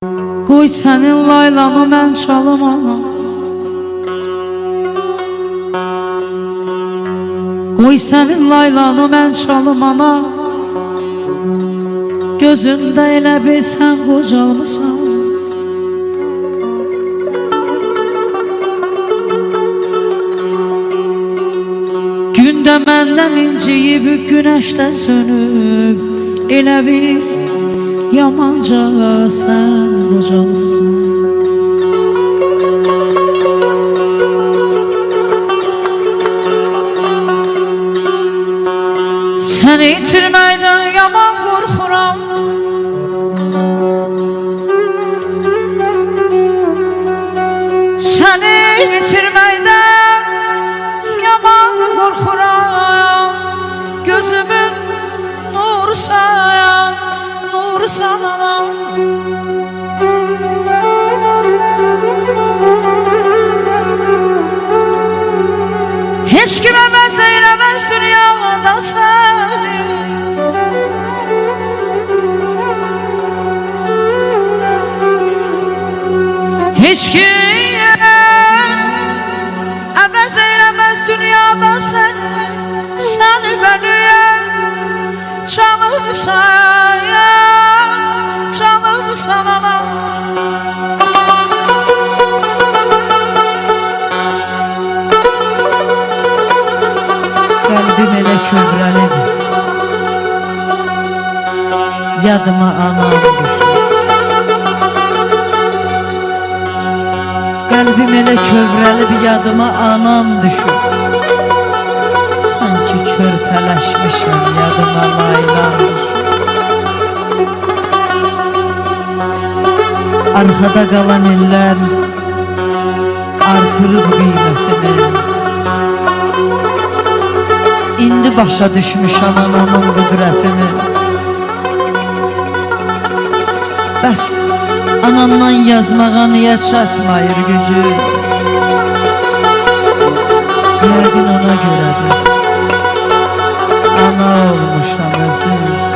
Qoy sənin laylanı mən çalım ana, qoy sənin laylanı mən çalım ana. Gözümdə elə bil sən qocalmısan. Gündə məndən inciyib günəşdə sönüb, elə bil yamanca sən qocalmısan. Səni itirməkdən yaman qorxuram, səni itirməkdən yaman qorxuram. Gözümün nursan, nursan anam. Heç kimə məzə eləməz dünyada səni. Heç kim əvəz eləməz dünyada səni. Səni mənim canımsan, canımsan anam. Qəlbim elə kövrəlib, yadıma anam düşür. Qəlbim elə kövrəlib, yadıma anam düşür. Sanki körpələşmişəm, yadıma laylam düşür. Arkada qalan illər artırıb qiymətimi. İndi başa düşmüşəm anamın qüdrətini. Bəs anamdan yazmağa niyə çatmayır gücü? Yəqin ona görədir, ana olmuşam özüm.